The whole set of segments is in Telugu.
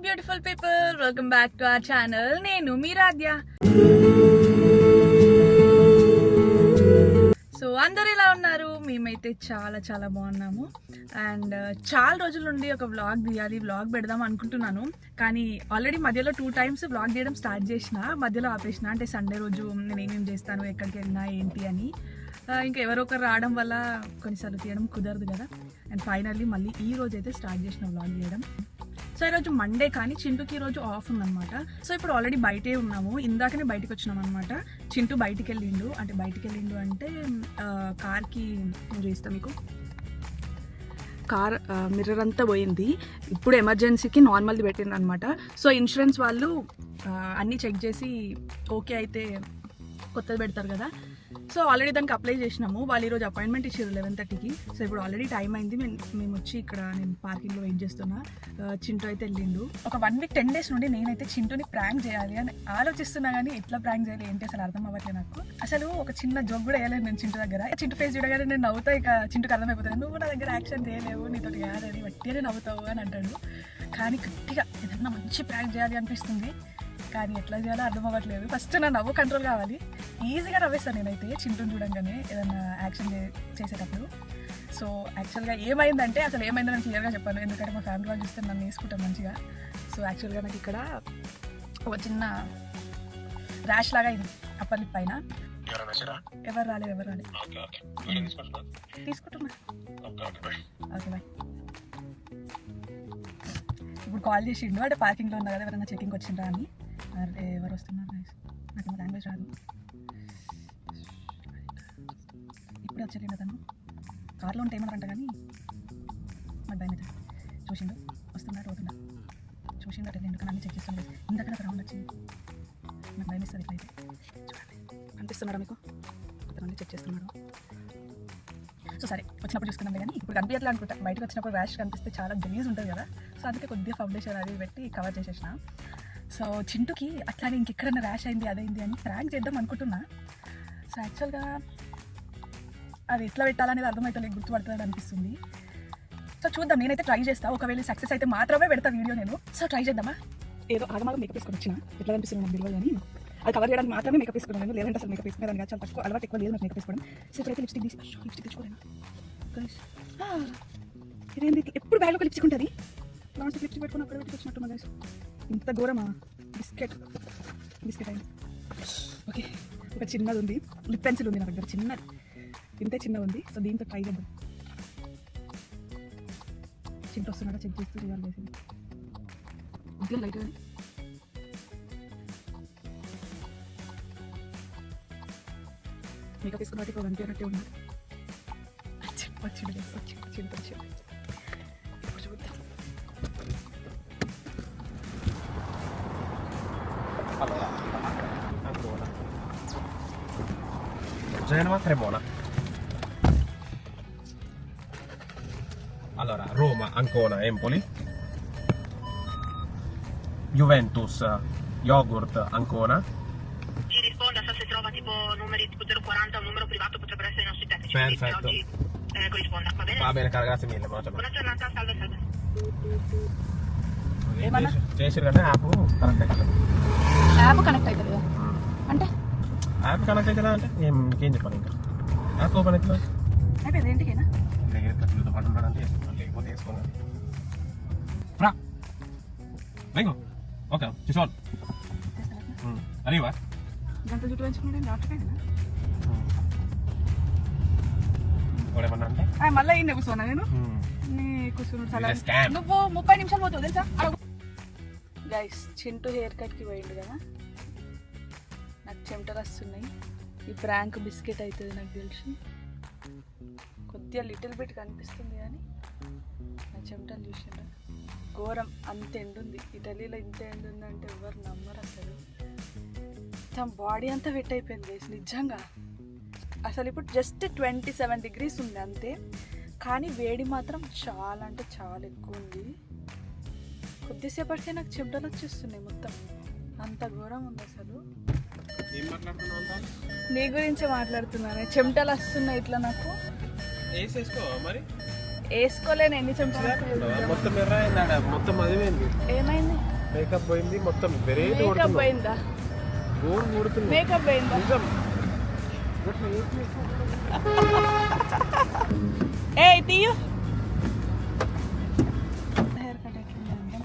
Beautiful people, welcome back to our channel. నేను మీ రాధ్య. సో అందరు ఎలా ఉన్నారు? మేమైతే చాలా చాలా బాగున్నాము. అండ్ చాలా రోజుల నుండి ఒక వ్లాగ్ తీయాలి, వ్లాగ్ పెడదాం అనుకుంటున్నాను. కానీ ఆల్రెడీ మధ్యలో 2 times వ్లాగ్ చేయడం స్టార్ట్ చేసిన, మధ్యలో ఆపేసిన. అంటే సండే రోజు నేను ఏమేమి చేస్తాను, ఎక్కడికి వెళ్ళినా ఏంటి అని. ఇంకా ఎవరో ఒకరు రావడం వల్ల కొన్నిసార్లు తీయడం కుదరదు కదా. అండ్ ఫైనల్లీ మళ్ళీ ఈ రోజు అయితే స్టార్ట్ చేసిన వ్లాగ్ చేయడం. సో ఈరోజు మండే, కానీ చింటూకి ఈరోజు ఆఫ్ ఉందన్నమాట. సో ఇప్పుడు ఆల్రెడీ బయటే ఉన్నాము, ఇందాకనే బయటకు వచ్చినాం అనమాట. చింటూ బయటికి వెళ్ళిండు అంటే కార్కి నేను చేస్తాను మీకు. కార్ మిర్రర్ అంతా పోయింది. ఇప్పుడు ఎమర్జెన్సీకి నార్మల్ది పెట్టిండ్రు అనమాట. సో ఇన్సూరెన్స్ వాళ్ళు అన్నీ చెక్ చేసి ఓకే అయితే కొత్తది పెడతారు కదా. సో ఆల్రెడీ దానికి అప్లై చేసినాము. వాళ్ళు ఈరోజు అపాయింట్మెంట్ ఇచ్చారు 11:30కి. సో ఇప్పుడు ఆల్రెడీ టైం అయింది. మేము వచ్చి ఇక్కడ నేను పార్కింగ్లో వెయిట్ చేస్తున్నా. చింటూ అయితే వెళ్ళిండు. ఒక 1 week 10 days నుండి నేనైతే చింటూని ప్రాంక్ చేయాలి అని ఆలోచిస్తున్నా, కానీ ఎట్లా ప్రాంక్ చేయాలి ఏంటి అసలు అర్థం అవ్వట్లేదు నాకు. అసలు ఒక చిన్న జోక్ కూడా వేయలేదు నేను చింటూ దగ్గర. చింటూ ఫేస్ చూడగానే నేను నవ్వుతా, ఇక చింటూకి అర్థమైపోతాను, నువ్వు నా దగ్గర యాక్షన్ చేయలేవు, నీతో కాదని వట్టిగానే నవ్వుతావు అని అంటాడు. కానీ గట్టిగా ఏదన్నా మంచి ప్రాంక్ చేయాలి అనిపిస్తుంది, కానీ ఎట్లా చేయాలో అర్థం అవ్వట్లేదు. ఫస్ట్ నా నవ్వు కంట్రోల్ కావాలి. ఈజీగా నవ్వేస్తాను నేనైతే చింటూని చూడంగానే ఏదైనా యాక్షన్ చేసేటప్పుడు. సో యాక్చువల్గా ఏమైందంటే, అసలు ఏమైందో నేను క్లియర్గా చెప్పాను, ఎందుకంటే మా ఫ్యామిలీ వాళ్ళు చూస్తే నన్ను వేసుకుంటాను మంచిగా. సో యాక్చువల్గా నాకు ఇక్కడ ఒక చిన్న ర్యాష్ లాగా అయింది అప్పర్ లిప్ పైన. ఎవరు రాలేదు తీసుకుంటున్నా. Okay bye. ఇప్పుడు కాల్ చేసిండు, అంటే పార్కింగ్లో ఉన్నా కదా, ఎవరైనా చెకింగ్కి వచ్చిండ్రా అని. అరే ఎవరు వస్తున్నారు, నాకు లాంగ్వేజ్ రాదు. ఇప్పుడే వచ్చేయండి, తను కార్లో ఉంటే ఏమన్నారంట, కానీ నాకు భయం అవుతుంది. చూసిండు వస్తున్నాడు, పోతున్నా చూసిండు అట్లా ఎందుకని అన్నీ చెక్ చేస్తాను. ఇందాక రౌండ్ వచ్చింది, నాకు భయం ఇస్తుంది. ఇట్లయితే చూడండి, కనిపిస్తున్నారా మీకు? అతను అన్నీ చెక్ చేస్తున్నాడు. సో సరే, వచ్చినప్పుడు చూసుకున్నాం కానీ ఇప్పుడు కనిపించట్లే అనుకుంటా. బయటకు వచ్చినప్పుడు ర్యాష్ కనిపిస్తే చాలా గలీజ్ ఉంటుంది కదా. సో అందుకే కొద్దిగా ఫౌండేషన్ అది పెట్టి కవర్ చేసేసిన. సో చింటూకి అట్లానే ఇంకెక్కడన్నా ర్యాష్ అయింది అదైంది అని ప్రాంక్ చేద్దాం అనుకుంటున్నా. సో యాక్చువల్గా అది ఎట్లా పెట్టాలనేది అర్థమవుతలేదు, గుర్తుపడుతుంది అనిపిస్తుంది. సో చూద్దాం, నేనైతే ట్రై చేస్తా. ఒకవేళ సక్సెస్ అయితే మాత్రమే పెడతా వీడియో నేను. సో ట్రై చేద్దామా. ఏదో ఆగమాగం మేకప్ వేసుకొని వచ్చిన, ఎట్లా అనిపిస్తుంది నాకు తెలియదు, కానీ అది కవర్ చేయడానికి మాత్రమే మేకప్ వేసుకున్నాను. లేదంటే అసలు మేకప్ వేసుకునే దానికి చాలా తక్కువ అలవాటు, ఎక్కువ లేదు నాకు మేకప్ వేసుకోవడం. సో ఇప్పుడైతే లిప్స్టిక్ తెచ్చుకోలేను. ఇదేంటి ఎప్పుడు బ్యాగ్లో ఒక లిప్స్టిక్ ఉంటుంది, లాస్ట్ లిప్స్టిక్ పెట్టుకుని అక్కడ పెట్టి వచ్చినట్టు గైస్. ఇంత ఘోరమా? బిస్కెట్ అయింది. ఓకే, ఒక చిన్నది ఉంది, లిప్ పెన్సిల్ ఉంది నా దగ్గర, చిన్నది, ఇంతే చిన్నది ఉంది. సో దీంతో ట్రై చేద్దాం. చింటూ వస్తున్నాడా చెక్ చేస్తూ చేయాలి వేసింది. ఇంట్లో లైట్ మేకప్ వేసుకున్నట్టు ఇప్పుడు కనిపించినట్టే ఉన్నా. వచ్చింది ఇప్పుడు చూద్దాం. Genova, Cremona. Allora, Roma, Ancona, Empoli. Juventus, Yogurt, Ancona. Ci risponda se trova tipo numeri tipo 040, un numero privato, potrebbero essere i nostri tecnici. Perfetto. Oggi corrisponda, va bene? Va bene, cara, grazie mille. Buona giornata, salve. చేసిరు యాప్ కనెక్ట్ అవుతుంది అంటే యాప్ కనెక్ట్ అవుతుందా అంటే ఇంకేం చెప్పాలి, ఇంకా యాప్ ఓపెన్ అవుతుందా అయిపోయింది. ఏంటికైనా ఖర్చులతో పాటు ఉండడానికి లేకపోతే వేసుకోండి. రా vengo ok ci sono arriva గంట చుట్టూ పెంచుకున్నాడు డాక్టర్కైనా ఏమన్నా అంటే మళ్ళీ అయింది కూర్చున్నా నేను. కూర్చున్నాడు నువ్వు 30 నిమిషాలు పోతావు తెలుసా. గైస్, చింటూ హెయిర్ కట్కి పోయిండు కదా, నాకు చెమటలు వస్తున్నాయి. ఈ ప్రాంక్ బిస్కెట్ అవుతుంది నాకు తెలిసి. కొద్దిగా లిటిల్ బిట్ కనిపిస్తుంది, కానీ నా చెమటలు చూసిండ్రు ఘోరం. అంత ఎండుంది ఇటలీలో, ఇంత ఎండుంది అంటే ఎవరు నమ్మరు అసలు. తన బాడీ అంతా వెట్ అయిపోయింది గైస్ నిజంగా. అసలు ఇప్పుడు జస్ట్ 27 degrees ఉంది అంతే, కానీ వేడి మాత్రం చాలా అంటే చాలా ఎక్కువ ఉంది. కొద్దిసేపటికే నాకు చెమటలు వచ్చేస్తున్నాయి మొత్తం, అంత ఘోరం ఉంది అసలు. నీ గురించి మాట్లాడుతున్నాను, చెమటలు వస్తున్నాయి ఇట్లా నాకు. వేసుకోలేను, ఎన్ని చెమటలు మొత్తం ఏమైంది? మేకప్ పోయింది మొత్తం వెరైటీ మేకప్ పోయిందా? గోల్ కొడుతుంది మేకప్ పోయిందా? నిజం ఏ తీయు హెయిర్ కట్ ఎట్లుందంటే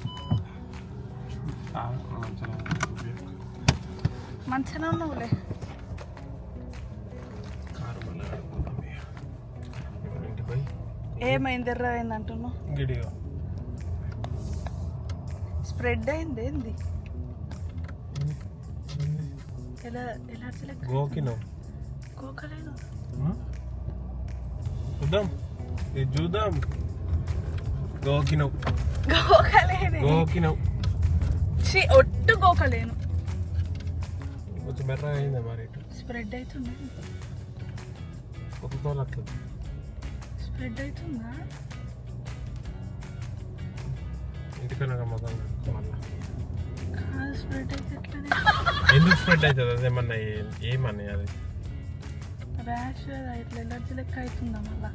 మంచిగా ఉన్నావులే. ఏమైంది ఎర్ర అయింది అంటున్నావు? గిడిగా స్ప్రెడ్ అయింది ఏంది? ఎలా ఎలా గోకినో గోకలేను. చూద్దాం ఇది చూద్దాం. గోకినవు గోకలేను. గోకినవు ఒట్టు గోకలేను. కొంచెం మెర్రగా అయిందా మరి ఇటు స్ప్రెడ్ అవుతుంది. ఒక తోలు అట్లా స్ప్రెడ్ అవుతుందా? ఇంటికన్నా మొత్తం మళ్ళీ కాదు స్ప్రెడ్ అయితే ఎట్లనే ఎందుకు స్ప్రెడ్ అవుతుంది? అదేమన్నా ఏమన్నా అది ర్యాష్ ఇట్లా ఎలర్జీ లెక్క అవుతుందా మళ్ళా?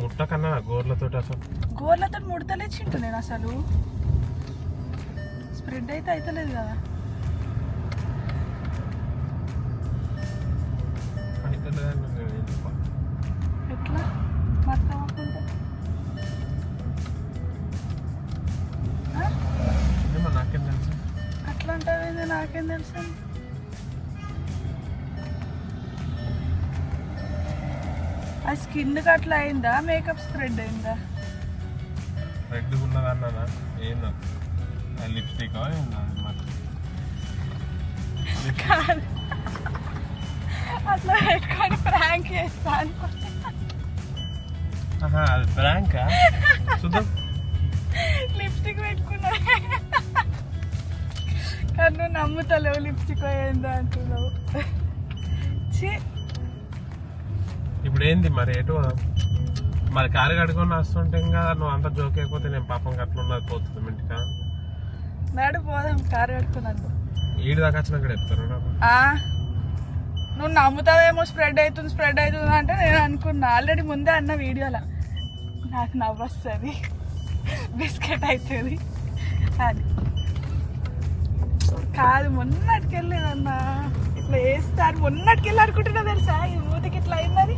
ముట్ట కన్నా గోర్లతో అసలు గోర్లతో ముడతలే చింటు నేను అసలు. స్ప్రెడ్ అయితే అవుతలేదు కదా. ఎట్లా మొత్తం అవ్వకుండా నాకేం తెలుసు. అట్లా అంటావేంది? నాకేం తెలుసు. ఆ స్కిన్కి అట్లా అయిందా? మేకప్ స్ప్రెడ్ అయిందా? రెడ్ ఉన్నదన్నా ఏందా లిప్స్టిక్ కాదు అట్లా పెట్టుకొని ప్రాంక్ చేస్తా అనుకుంటా. అది ప్రాంకా? చూద్దాం. లిప్స్టిక్ పెట్టుకున్నా కానీ నువ్వు నమ్ముతలేవు. లిప్స్టిక్ అయిందా అంటున్నావు. ఇప్పుడు ఏంది మరి ఎటు మరి కారు కడుకొని వస్తుంటే కదా నువ్వు అంతా జోక్ అయిపోతే నేను పాపం అట్లున్నది పోతుంది ఇంటికా. నాడు పోదాం కారు కట్టుకున్నాను. ఈడు దాకా వచ్చినాక చెప్తారు నాకు. నువ్వు నమ్ముతావేమో స్ప్రెడ్ అవుతుంది అంటే నేను అనుకున్నా. ఆల్రెడీ ముందే అన్న వీడియోలో నాకు నవ్వొస్తుంది, బిస్కెట్ అవుతుంది అది. కాదు మొన్నటికెళ్ళేదన్నా ఇట్లా వేస్తారు. మొన్నటికెళ్ళి అనుకుంటున్నా తెలుసా ఈ మూతికి ఇట్లా అయిందని.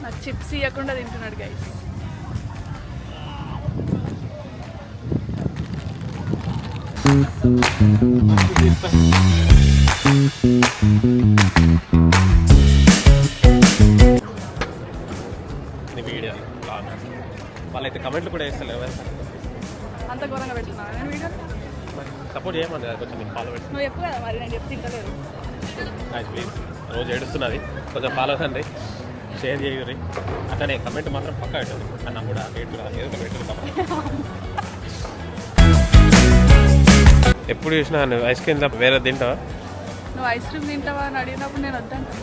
నాకు చిప్స్ ఇవ్వకుండా తింటున్నాడు గైస్. వాళ్ళైతే కమెంట్లు కూడా వేస్తలేవు. అంత ఘోరంగా పెట్టున్నా నేను వీడియో. సపోర్ట్ చేయమని కొంచెం నేను ఫాలో పెట్టి. నువ్వు చెప్పు కదా మరి, నేను చెప్తే తింటలేదు. ప్లీజ్ రోజు ఏడుస్తున్నది కొంచెం ఫాలో కండి, షేర్ చేయరు. అట్లనే కమెంట్ మాత్రం పక్కా పెట్టండి. అన్న కూడా ఏదో పెట్టు. ఎప్పుడు చూసినా ఐస్ క్రీమ్ వేరే తింటావా? నువ్వు ఐస్ క్రీమ్ తింటావా అని అడిగినప్పుడు నేను వద్దంటా.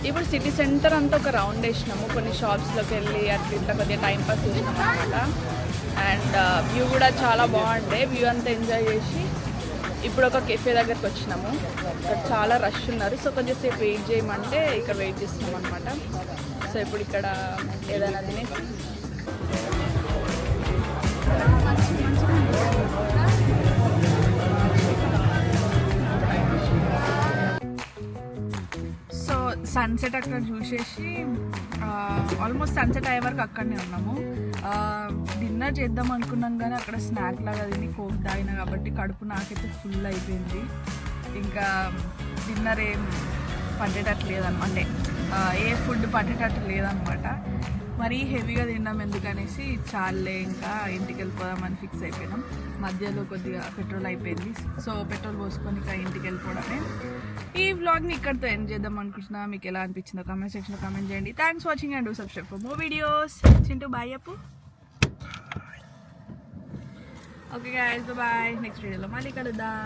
ఇప్పుడు సిటీ సెంటర్ అంతా ఒక రౌండ్ వేసినాము. కొన్ని షాప్స్లోకి వెళ్ళి అట్లా ఇట్లా కొద్దిగా టైం పాస్ చేసినాం అనమాట. అండ్ వ్యూ కూడా చాలా బాగుండే. వ్యూ అంతా ఎంజాయ్ చేసి ఇప్పుడు ఒక కెఫే దగ్గరికి వచ్చినాము. ఇక్కడ చాలా రష్ ఉన్నారు. సో కొంచెం సేపు వెయిట్ చేయమంటే ఇక్కడ వెయిట్ చేస్తున్నాం అనమాట. సో ఇప్పుడు ఇక్కడ ఏదైనా తినేసి సో సన్సెట్ అక్కడ చూసేసి ఆల్మోస్ట్ సన్సెట్ అయ్యే వరకు అక్కడనే ఉన్నాము. డిన్నర్ చేద్దాం అనుకున్నాం కానీ అక్కడ స్నాక్ లాగా తిని కోక్ తాగినా కాబట్టి కడుపు నాకైతే ఫుల్ అయిపోయింది. ఇంకా డిన్నర్ ఏం పట్టేటట్టు లేదన్నమాట, అంటే ఏ ఫుడ్ పట్టేటట్టు లేదనమాట. మరీ హెవీగా తిన్నాం ఎందుకనేసి చాలే ఇంకా ఇంటికి వెళ్ళిపోదామని ఫిక్స్ అయిపోయినాం. మధ్యలో కొద్దిగా పెట్రోల్ అయిపోయింది. సో పెట్రోల్ పోసుకొని ఇంకా ఇంటికి వెళ్ళిపోవడమే. ఈ వ్లాగ్ని ఇక్కడితో ఎండ్ చేద్దాం అనుకుంటున్నా. మీకు ఎలా అనిపించిందో కామెంట్ సెక్షన్లో కామెంట్ చేయండి. Thanks watching and do subscribe for more videos. Chintu bye చెప్పు. Okay guys bye. నెక్స్ట్ వీడియోలో మళ్ళీ కలుద్దాం.